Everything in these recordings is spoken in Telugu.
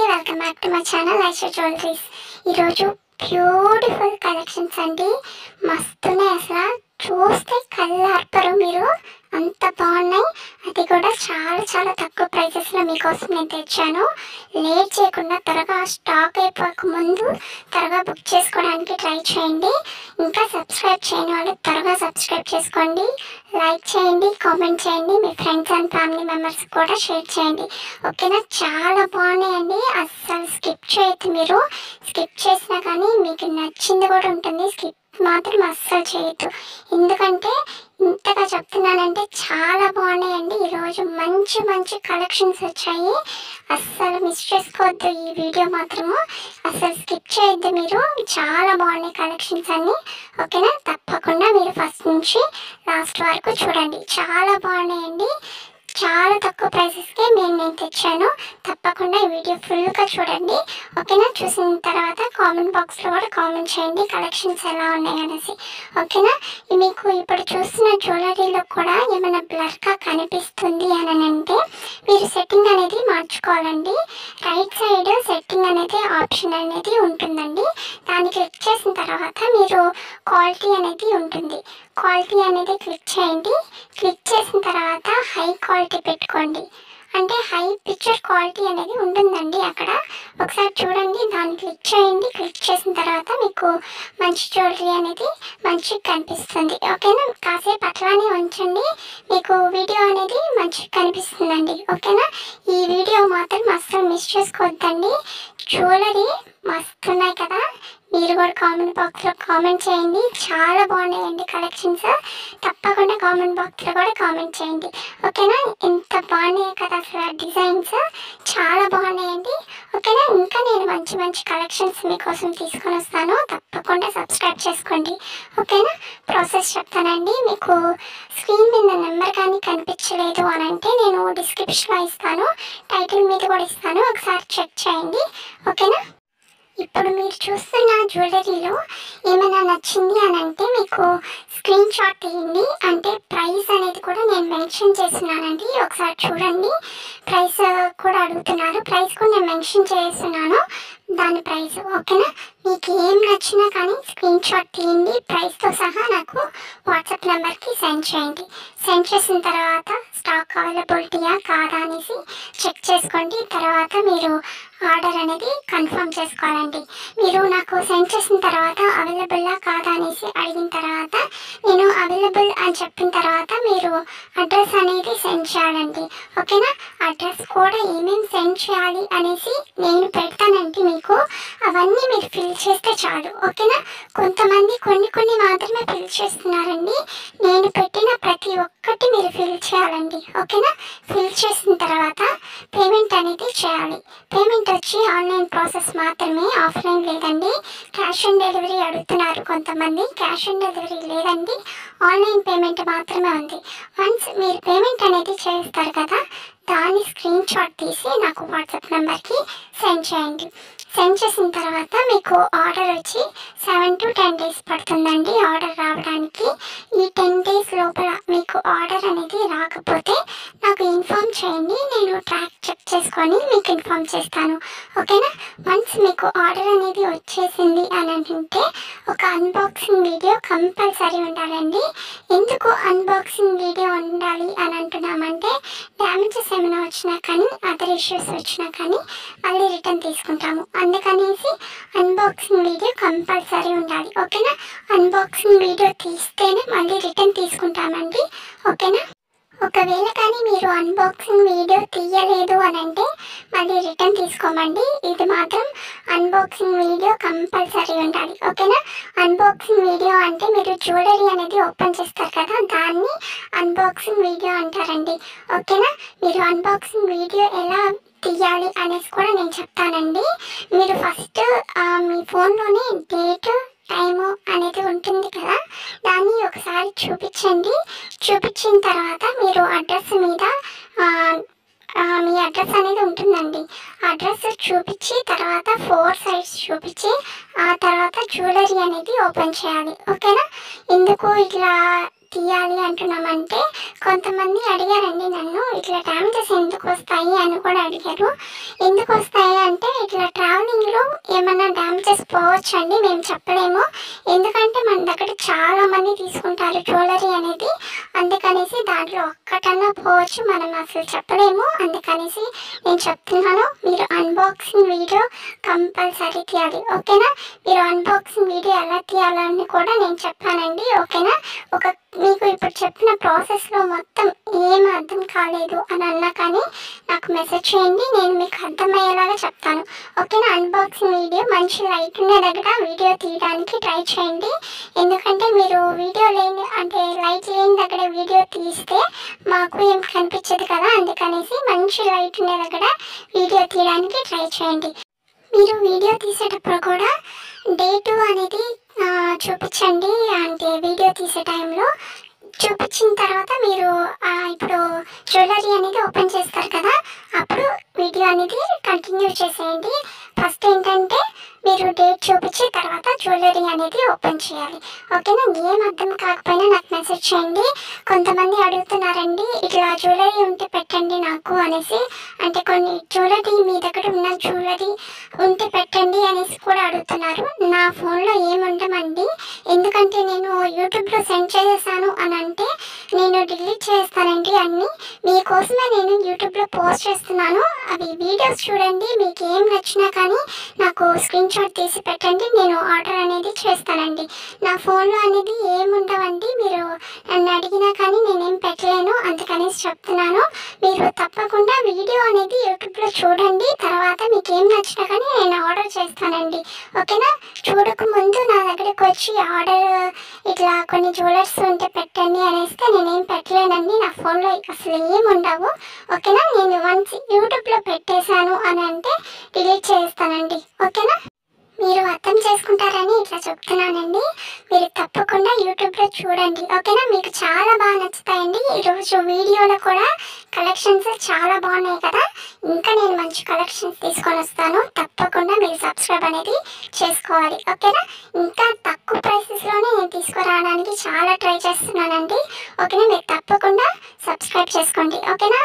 Welcome back to my channel Aisha jewelleries. ఈరోజు బ్యూటిఫుల్ కలెక్షన్స్ అండి. మస్తున్నాయి, అసలు చూస్తే కళ్ళు ఆర్పరు మీరు, అంత బాగున్నాయి. అది కూడా చాలా చాలా తక్కువ ప్రైసెస్లో మీకోసం నేను తెచ్చాను. లేట్ చేయకుండా త్వరగా స్టాక్ అయిపోక ముందు త్వరగా బుక్ చేసుకోవడానికి ట్రై చేయండి. ఇంకా సబ్స్క్రైబ్ చేయని వాళ్ళు త్వరగా సబ్స్క్రైబ్ చేసుకోండి, లైక్ చేయండి, కామెంట్ చేయండి, మీ ఫ్రెండ్స్ అండ్ ఫ్యామిలీ మెంబర్స్ కూడా షేర్ చేయండి. ఓకేనా? చాలా బాగున్నాయండి, అస్సలు స్కిప్ చేయొద్దు. మీరు స్కిప్ చేసినా కానీ మీకు నచ్చింది కూడా ఉంటుంది, స్కిప్ మాత్రం అస్సలు చేయొద్దు. ఎందుకంటే ఇంతగా చెప్తున్నానంటే చాలా బాగున్నాయండి. ఈరోజు మంచి మంచి కలెక్షన్స్ వచ్చాయి, అస్సలు మిస్ చేసుకోవద్దు. ఈ వీడియో మాత్రము అస్సలు స్కిప్ చేయొద్దు. మీరు చాలా బాగున్నాయి కలెక్షన్స్ అన్నీ. ఓకేనా? తప్పకుండా మీరు ఫస్ట్ నుంచి లాస్ట్ వరకు చూడండి, చాలా బాగున్నాయండి. చాలా తక్కువ ప్రైసెస్కే నేను తెచ్చాను. తప్పకుండా ఈ వీడియో ఫుల్గా చూడండి. ఓకేనా? చూసిన తర్వాత కామెంట్ బాక్స్లో కూడా కామెంట్ చేయండి కలెక్షన్స్ ఎలా ఉన్నాయి అనేసి. ఓకేనా? మీకు ఇప్పుడు చూస్తున్న జ్యువెలరీలో కూడా ఏమైనా బ్లర్గా కనిపిస్తుంది అని అంటే మీరు సెట్టింగ్ అనేది మార్చుకోవాలండి. రైట్ సైడ్ సెట్టింగ్ అనేది ఆప్షన్ అనేది ఉంటుందండి. దాన్ని క్లిక్ చేసిన తర్వాత మీరు క్వాలిటీ అనేది ఉంటుంది, క్వాలిటీ అనేది క్లిక్ చేయండి. క్లిక్ చేసిన తర్వాత హై క్వాలిటీ పెట్టుకోండి, అంటే హై పిక్చర్ క్వాలిటీ అనేది ఉంటుందండి అక్కడ. ఒకసారి చూడండి, దాన్ని క్లిక్ చేయండి. క్లిక్ చేసిన తర్వాత మీకు మంచి జ్యువెలరీ అనేది మంచిగా కనిపిస్తుంది. ఓకేనా? కాసేపు అట్లానే ఉంచండి, మీకు వీడియో అనేది మంచిగా కనిపిస్తుందండి. ఓకేనా? ఈ వీడియో మాత్రం అస్సలు మిస్ చేసుకోవద్దండి. జ్యువెలరీ మస్తున్నాయి కదా, మీరు కూడా కామెంట్ బాక్స్లో కామెంట్ చేయండి. చాలా బాగున్నాయండి కలెక్షన్స్, తప్పకుండా కామెంట్ బాక్స్లో కూడా కామెంట్ చేయండి. ఓకేనా? ఎంత బాగున్నాయి కదా అసలు డిజైన్స్, చాలా బాగున్నాయండి. ఓకేనా? ఇంకా నేను మంచి మంచి కలెక్షన్స్ మీకోసం తీసుకొని వస్తాను, తప్పకుండా సబ్స్క్రైబ్ చేసుకోండి. ఓకేనా? ప్రాసెస్ చెప్తానండి. మీకు స్క్రీన్ మీద నెంబర్ కానీ కనిపించలేదు అని అంటే నేను డిస్క్రిప్షన్లో ఇస్తాను, టైటిల్ మీద కూడా ఇస్తాను, ఒకసారి చెక్ చేయండి. ఓకేనా? ఇప్పుడు మీరు చూస్తున్న జ్యువెలరీలో ఏమైనా నచ్చింది అని అంటే మీకు స్క్రీన్ షాట్ తీయండి, అంటే ప్రైస్ అనేది కూడా నేను మెన్షన్ చేస్తున్నానండి. ఒకసారి చూడండి, ప్రైస్ కూడా అడుగుతున్నారు, ప్రైస్ కూడా నేను మెన్షన్ చేస్తున్నాను, దాని ప్రైస్. ఓకేనా? మీకు ఏం నచ్చినా కానీ స్క్రీన్ షాట్ తీయండి, ప్రైస్తో సహా నాకు వాట్సాప్ నెంబర్కి సెండ్ చేయండి. సెండ్ చేసిన తర్వాత స్టాక్ అవైలబిలిటీయా కాదా అనేసి చెక్ చేసుకోండి. తర్వాత మీరు ఆర్డర్ అనేది కన్ఫర్మ్ చేసుకోవాలండి. మీరు నాకు సెండ్ చేసిన తర్వాత అవైలబుల్లా కాదా అనేసి అడిగిన తర్వాత నేను అవైలబుల్ అని చెప్పిన తర్వాత మీరు అడ్రస్ అనేది సెండ్ చేయాలండి. ఓకేనా? అడ్రస్ కూడా ఏమేమి సెండ్ చేయాలి అనేసి నేను పెడతానండి మీకు, అవన్నీ మీరు ఫిల్ చేస్తే చాలు. ఓకేనా? కొంతమంది కొన్ని మాత్రమే ఫిల్ చేస్తున్నారండి, నేను పెట్టిన ప్రతి ఒక్కటి మీరు ఫిల్ చేయాలండి. ఓకేనా? ఫిల్ చేసిన తర్వాత పేమెంట్ అనేది చేయాలి. పేమెంట్ వచ్చి ఆన్లైన్ ప్రాసెస్ మాత్రమే, ఆఫ్లైన్ లేదండి. క్యాష్ ఆన్ డెలివరీ అడుగుతున్నారు కొంతమంది, క్యాష్ ఆన్ డెలివరీ లేదండి, ఆన్లైన్ పేమెంట్ మాత్రమే ఉంది. వన్స్ మీరు పేమెంట్ అనేది చేస్తారు కదా, దాని స్క్రీన్ షాట్ తీసి నాకు వాట్సాప్ నెంబర్కి సెండ్ చేయండి. సెండ్ చేసిన తర్వాత మీకు ఆర్డర్ వచ్చి 7 to 10 days పడుతుందండి ఆర్డర్ రావడానికి. ఈ 10 days లోపల మీకు ఆర్డర్ అనేది రాకపోతే నాకు ఇన్ఫామ్ చేయండి, నేను ట్రాక్ చెక్ చేసుకొని మీకు ఇన్ఫామ్ చేస్తాను. ఓకేనా? వన్స్ మీకు ఆర్డర్ అనేది వచ్చేసింది అని అంటే ఒక అన్బాక్సింగ్ వీడియో కంపల్సరీ ఉండాలండి. ఎందుకు అన్బాక్సింగ్ వీడియో ఉండాలి అని అంటున్నామంటే డ్యామేజెస్ ఏమైనా వచ్చినా కానీ, అదర్ ఇష్యూస్ వచ్చినా కానీ మళ్ళీ రిటర్న్ తీసుకుంటాము, అందుకనేసి అన్బాక్సింగ్ వీడియో కంపల్సరీ ఉండాలి. ఓకేనా? అన్బాక్సింగ్ వీడియో తీస్తేనే మళ్ళీ రిటర్న్ తీసుకుంటామండి. ఓకేనా? ఒకవేళ కానీ మీరు అన్బాక్సింగ్ వీడియో తీయలేదు అని అంటే మళ్ళీ రిటర్న్ తీసుకోమండి. ఇది మాత్రం అన్బాక్సింగ్ వీడియో కంపల్సరీ ఉండాలి. ఓకేనా? అన్బాక్సింగ్ వీడియో అంటే మీరు జ్యువెలరీ అనేది ఓపెన్ చేస్తారు కదా, దాన్ని అన్బాక్సింగ్ వీడియో అంటారండి. ఓకేనా? మీరు అన్బాక్సింగ్ వీడియో ఎలా తీయాలి అనేసి కూడా నేను చెప్తానండి. మీరు ఫస్ట్ మీ ఫోన్లోనే డేట్ టైము అనేది ఉంటుంది కదా, దాన్ని ఒకసారి చూపించండి. చూపించిన తర్వాత మీరు అడ్రస్ మీద మీ అడ్రస్ అనేది ఉంటుందండి, అడ్రస్ చూపించి తర్వాత 4 sides చూపించి ఆ తర్వాత జ్యువెలరీ అనేది ఓపెన్ చేయాలి. ఓకేనా? ఎందుకు ఇట్లా తీయాలి అంటున్నామంటే కొంతమంది అడిగారండి నన్ను, ఇట్లా డ్యామేజెస్ ఎందుకు వస్తాయి అని కూడా అడిగారు. ఎందుకు వస్తాయి అంటే ఇట్లా ట్రావెలింగ్లో ఏమైనా డ్యామేజెస్ పోవచ్చండి, మేము చెప్పలేము. ఎందుకంటే మన దగ్గర చాలామంది తీసుకుంటారు జ్యువెలరీ అనేది, అందుకనేసి దాంట్లో ఒక్కటన్నా పోవచ్చు, మనం అసలు చెప్పలేము. అందుకనేసి నేను చెప్తున్నాను, మీరు అన్బాక్సింగ్ వీడియో కంపల్సరీ తీయాలి, ఓకేనా? మీరు అన్బాక్సింగ్ వీడియో ఎలా తీయాలని కూడా నేను చెప్పానండి, ఓకేనా? మీకు ఇప్పుడు చెప్పిన ప్రాసెస్లో మొత్తం ఏం అర్థం కాలేదు అని అన్నా కానీ నాకు మెసేజ్ చేయండి, నేను మీకు అర్థమయ్యేలాగా చెప్తాను, ఓకేనా? అన్బాక్సింగ్ వీడియో మంచి లైట్ ఉన్న దగ్గర వీడియో తీయడానికి ట్రై చేయండి. ఎందుకంటే మీరు వీడియో లేని అంటే లైట్ లేని దగ్గర వీడియో తీస్తే మాకు ఏం కనిపించదు కదా, అందుకనేసి మంచి లైట్ ఉన్న దగ్గర వీడియో తీయడానికి ట్రై చేయండి. మీరు వీడియో తీసేటప్పుడు కూడా డేటు అనేది చూపించండి, అంటే వీడియో తీసే టైంలో చూపించిన తర్వాత మీరు ఇప్పుడు జ్యువెలరీ అనేది ఓపెన్ చేస్తారు కదా, అప్పుడు వీడియో అనేది కంటిన్యూ చేసేయండి. ఫస్ట్ ఏంటంటే మీరు డేట్ చూపించి తర్వాత జ్యువెలరీ అనేది ఓపెన్ చేయాలి, ఓకేనా? ఏం అర్థం కాకపోయినా నాకు మెసేజ్ చేయండి. కొంతమంది అడుగుతున్నారండి, ఇట్లా జ్యువెలరీ ఉంటే పెట్టండి నాకు అనేసి, అంటే కొన్ని జ్యువెలరీ మీ దగ్గర ఉన్న జ్యువెలరీ ఉంటే పెట్టండి అనేసి కూడా అడుగుతున్నారు. నా ఫోన్లో ఏముండమండి, ఎందుకంటే నేను యూట్యూబ్లో సెండ్ చేసేసాను అని అంటే నేను డిలీట్ చేస్తానండి అన్నీ. మీకోసమే నేను యూట్యూబ్లో పోస్ట్ చేస్తున్నాను, అవి వీడియోస్ చూడండి. మీకు ఏం నచ్చినా కానీ నాకు స్క్రీన్ షాట్ తీసి పెట్టండి, నేను ఆర్డర్ అనేది చేస్తానండి. నా ఫోన్లో అనేది ఏముండవండి, మీరు నన్ను అడిగినా కానీ నేనేం పెట్టలేను, అందుకనేసి చెప్తున్నాను. మీరు తప్పకుండా వీడియో అనేది యూట్యూబ్లో చూడండి, తర్వాత మీకు ఏం నచ్చినా కానీ నేను ఆర్డర్ చేస్తానండి, ఓకేనా? చూడక ముందు నా దగ్గరికి వచ్చి ఆర్డర్ ఇట్లా కొన్ని జ్యువెలర్స్ ఉంటే పెట్టండి అనేస్తే నేనేం పెట్టలేనండి, నా ఫోన్లో అసలు ఏం ఉండవు, ఓకేనా? నేను వన్స్ యూట్యూబ్లో పెట్టేశాను అని అంటే డిలీట్ చేస్తానండి, ఓకేనా? మీరు అర్థం చేసుకుంటారని ఇట్లా చెప్తున్నానండి. మీరు తప్పకుండా యూట్యూబ్లో చూడండి, ఓకేనా? మీకు చాలా బాగా నచ్చుతాయండి. ఈరోజు వీడియోలో కూడా కలెక్షన్స్ చాలా బాగున్నాయి కదా, ఇంకా నేను మంచి కలెక్షన్స్ తీసుకొని వస్తాను. తప్పకుండా మీరు సబ్స్క్రైబ్ అనేది చేసుకోవాలి, ఓకేనా? ఇంకా తక్కువ ప్రైసెస్లోనే నేను తీసుకురావడానికి చాలా ట్రై చేస్తున్నానండి, ఓకేనా? మీరు తప్పకుండా సబ్స్క్రైబ్ చేసుకోండి, ఓకేనా?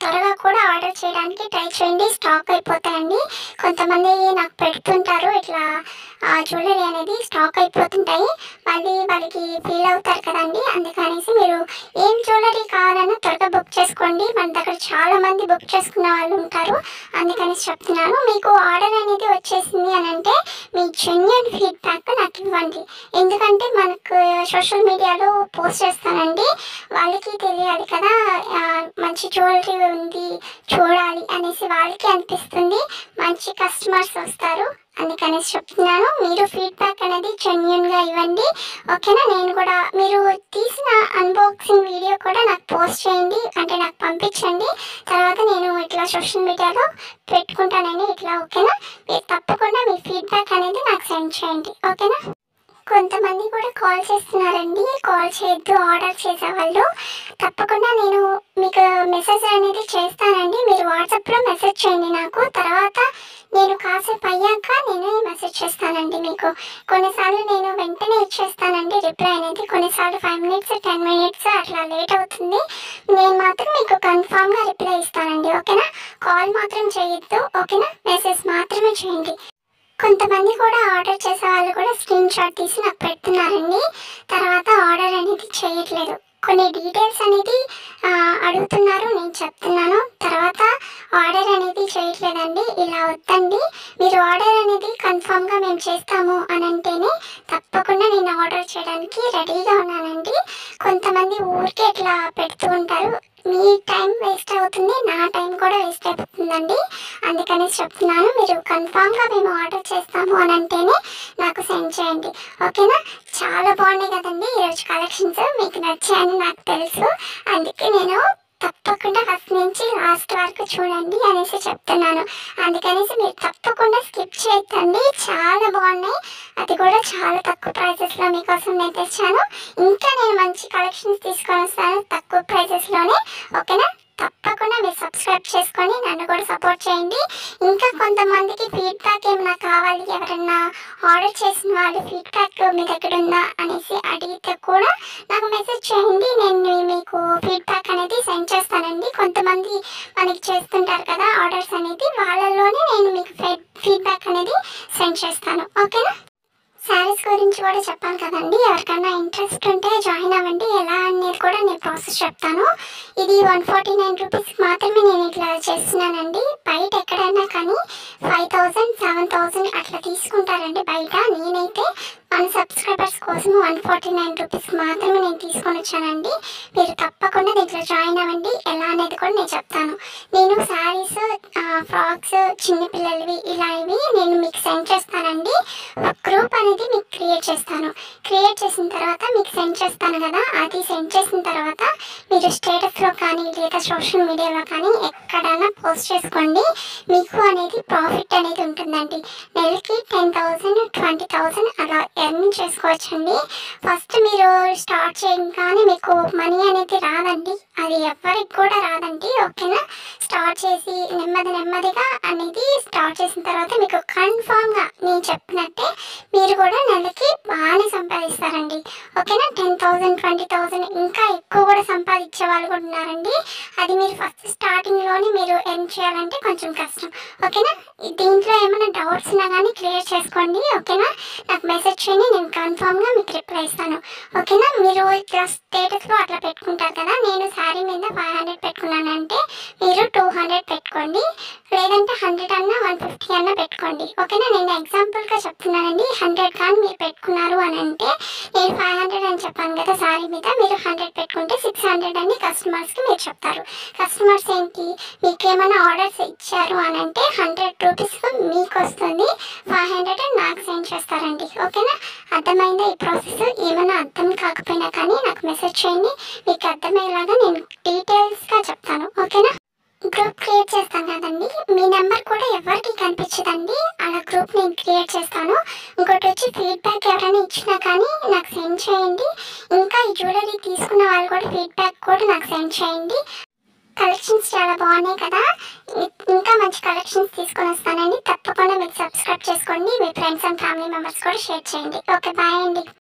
త్వరగా కూడా ఆర్డర్ చేయడానికి ట్రై చేయండి, స్టాక్ అయిపోతాయండి. కొంతమంది నాకు పెడుతుంటారు ఇట్లా జ్యువెలరీ అనేది స్టాక్ అయిపోతుంటాయి, మళ్ళీ వాళ్ళకి ఫీల్ అవుతారు కదండి, అందుకనేసి మీరు ఏం జ్యువెలరీ కావాలన్నా త్వరగా బుక్ చేసుకోండి. మన దగ్గర చాలా మంది బుక్ చేసుకున్న వాళ్ళు ఉంటారు, అందుకనేసి చెప్తున్నాను. మీకు ఆర్డర్ అనేది వచ్చేసింది అని అంటే మీ జెన్యూన్ ఫీడ్బ్యాక్ నాకు ఇవ్వండి, ఎందుకంటే మనకు సోషల్ మీడియాలో పోస్ట్ చేస్తానండి, వాళ్ళకి తెలియాలి కదా మంచి జ్యువెలరీ ఉంది చూడాలి అనేసి వాళ్ళకి అనిపిస్తుంది, మంచి కస్టమర్స్ వస్తారు, అందుకనేసి చెప్తున్నాను. మీరు ఫీడ్బ్యాక్ అనేది జెన్యూన్గా ఇవ్వండి, ఓకేనా? నేను కూడా మీరు తీసిన అన్బాక్సింగ్ వీడియో కూడా నాకు పోస్ట్ చేయండి, అంటే నాకు పంపించండి, తర్వాత నేను ఇట్లా సోషల్ మీడియాలో పెట్టుకుంటానండి ఇట్లా, ఓకేనా? మీరు తప్పకుండా మీ ఫీడ్బ్యాక్ అనేది నాకు సెండ్ చేయండి, ఓకేనా? కొంతమంది కూడా కాల్ చేస్తున్నారండి, కాల్ చేయొద్దు ఆర్డర్ చేసేవాళ్ళు. తప్పకుండా నేను మీకు మెసేజ్ అనేది చేస్తానండి, మీరు వాట్సాప్లో మెసేజ్ చేయండి నాకు, తర్వాత నేను కాసేపు అయ్యాక నేను మెసేజ్ చేస్తానండి మీకు. కొన్నిసార్లు నేను వెంటనే ఇచ్చేస్తానండి రిప్లై అనేది, కొన్నిసార్లు 5 minutes 10 minutes అట్లా లేట్ అవుతుంది. నేను మాత్రం మీకు కన్ఫామ్గా రిప్లై ఇస్తానండి, ఓకేనా? కాల్ మాత్రం చేయొద్దు, ఓకేనా? మెసేజ్ మాత్రమే చేయండి. కొంతమంది కూడా ఆర్డర్ చేసే వాళ్ళు కూడా స్క్రీన్ షాట్ తీసి నాకు పెడుతున్నారండి, తర్వాత ఆర్డర్ అనేది చేయట్లేదు. కొన్ని డీటెయిల్స్ అనేది అడుగుతున్నారు, నేను చెప్తున్నాను, తర్వాత ఆర్డర్ అనేది చేయట్లేదండి. ఇలా వద్దండి, మీరు ఆర్డర్ అనేది కన్ఫామ్గా మేము చేస్తాము అని అంటేనే తప్పకుండా నేను ఆర్డర్ చేయడానికి రెడీగా ఉన్నానండి. కొంతమంది ఊరికే ఇట్లా పెడుతూ ఉంటారు, మీ టైం వేస్ట్ అవుతుంది, నా టైం కూడా వేస్ట్ అయిపోతుందండి, అందుకని చెప్తున్నాను. మీరు కన్ఫామ్గా మేము ఆర్డర్ చేస్తాము అని అంటేనే నాకు సెండ్ చేయండి, ఓకేనా? చాలా బాగున్నాయి కదండి ఈరోజు కలెక్షన్స్, మీకు నచ్చాయని నాకు తెలుసు, అందుకే నేను తప్పకుండా ఫస్ట్ నుంచి లాస్ట్ వరకు చూడండి అనేసి చెప్తున్నాను. అందుకనేసి మీరు తప్పకుండా స్కిప్ చేయొద్దండి, చాలా బాగున్నాయి, అది కూడా చాలా తక్కువ ప్రైజెస్లో మీకోసం నేను తెచ్చాను. ఇంకా నేను మంచి కలెక్షన్స్ తీసుకొని వస్తాను తక్కువ ప్రైజెస్లోనే, ఓకేనా? తప్పకుండా మీరు సబ్స్క్రైబ్ చేసుకొని నన్ను కూడా సపోర్ట్ చేయండి. ఇంకా కొంతమందికి ఫీడ్బ్యాక్ ఏమైనా కావాలి, ఎవరన్నా ఆర్డర్ చేసిన వాళ్ళు ఫీడ్బ్యాక్ మీ దగ్గర ఉందా అనేసి అడిగితే కూడా నాకు మెసేజ్ చేయండి. నేను మీకు ఫీడ్బ్యాక్ అనేది సెండ్ చేస్తానండి. కొంతమంది మనకి చేస్తుంటారు కదా ఆర్డర్స్ అనేది, వాళ్ళలోనే నేను మీకు ఫీడ్బ్యాక్ అనేది సెండ్ చేస్తాను. ఓకేనా? శారీస్ గురించి కూడా చెప్పాను కదండి, ఎవరికైనా ఇంట్రెస్ట్ ఉంటే జాయిన్ అవ్వండి. ఎలా అనేది కూడా నేను ప్రాసెస్ చెప్తాను. ఇది 149 రూపీస్ మాత్రమే నేను ఇట్లా చేస్తున్నానండి. బయట ఎక్కడైనా కానీ 5000 7000 అట్లా తీసుకుంటారండి బయట. నేనైతే మన సబ్స్క్రైబర్స్ కోసం 149 రూపీస్ మాత్రమే నేను తీసుకొని వచ్చానండి. మీరు తప్పకుండా దీంట్లో జాయిన్ అవ్వండి. ఎలా అనేది కూడా నేను చెప్తాను. నేను శారీస్, ఫ్రాక్స్, చిన్నపిల్లలవి ఇలా ఇవి నేను మీకు సెండ్ చేస్తానండి. ఒక గ్రూప్ అనేది మీకు క్రియేట్ చేస్తాను. క్రియేట్ చేసిన తర్వాత మీకు సెండ్ చేస్తాను కదా, అది సెండ్ చేసిన తర్వాత మీరు స్టేటస్లో కానీ లేదా సోషల్ మీడియాలో కానీ ఎక్కడైనా పోస్ట్ చేసుకోండి. మీకు అనేది ప్రాఫిట్ అనేది ఉంటుందండి. నెలకి 10,000 20,000 అలా ఎర్న్ చేసుకోవచ్చండి. ఫస్ట్ మీరు స్టార్ట్ చేయగానే మీకు మనీ అనేది రాదండి, అది ఎవరికి కూడా రాదండి. ఓకేనా? స్టార్ట్ చేసి నెమ్మదిగా అనేది స్టార్ట్ చేసిన తర్వాత మీకు కన్ఫామ్గా నేను చెప్పినట్టే మీరు కూడా నెలకి బాగానే సంపాదిస్తారండి. ఓకేనా? 10,000 20,000 ఇంకా ఎక్కువ కూడా సంపాదించే వాళ్ళు కూడా ఉన్నారండి. అది మీరు ఫస్ట్ స్టార్టింగ్లోనే మీరు ఎర్న్ చేయాలంటే కొంచెం కష్టం. ఓకేనా? దీంట్లో ఏమైనా డౌట్స్ ఉన్నా కానీ క్లియర్ చేసుకోండి. ఓకేనా? నాకు మెసేజ్ చేయండి, నేను కన్ఫామ్గా మీకు రిప్లై ఇస్తాను. ఓకేనా? మీరు ఇట్లా స్టేటస్లో అట్లా పెట్టుకుంటారు కదా, నేను శారీ మీద 500 పెట్టుకున్నానంటే మీరు 200 పెట్టుకోండి, లేదంటే 100 అన్నా 150 అన్నా పెట్టుకోండి. ఓకేనా? నేను ఎగ్జాంపుల్గా చెప్తున్నానండి. 100 కానీ మీరు పెట్టుకున్నారు అని అంటే నేను 500 అని చెప్పాను కదా శారీ మీద, మీరు 100 పెట్టుకుంటే 600 అని కస్టమర్స్కి మీరు చెప్తారు. కస్టమర్స్ ఏంటి, మీకు ఏమైనా ఆర్డర్స్ ఇచ్చారు అని అంటే 100 రూపీస్ మీకు వస్తుంది, 500 నాకు సెండ్ చేస్తారండి. ఓకేనా? అర్థమైందా ఈ ప్రాసెస్? ఏమైనా అర్థం కాకపోయినా కానీ నాకు మెసేజ్ చేయండి, మీకు అర్థమయ్యేలాగా నేను డీటెయిల్స్గా చెప్తాను. ఓకేనా? గ్రూప్ క్రియేట్ చేస్తాను కదండి, మీ నెంబర్ కూడా ఎవరికి కనిపించదండి. అలా గ్రూప్ నేను క్రియేట్ చేస్తాను. ఇంకోటి వచ్చి ఫీడ్బ్యాక్ ఎవరైనా ఇచ్చినా కానీ నాకు సెండ్ చేయండి. ఇంకా ఈ జ్యువెలరీ తీసుకున్న వాళ్ళు కూడా ఫీడ్బ్యాక్ కూడా నాకు సెండ్ చేయండి. కలెక్షన్స్ చాలా బాగున్నాయి కదా, ఇంకా మంచి కలెక్షన్స్ తీసుకొని వస్తానండి. తప్పకుండా మీరు సబ్స్క్రైబ్ చేసుకోండి, మీ ఫ్రెండ్స్ అండ్ ఫ్యామిలీ మెంబర్స్ కూడా షేర్ చేయండి. ఓకే, బాయ్ అండి.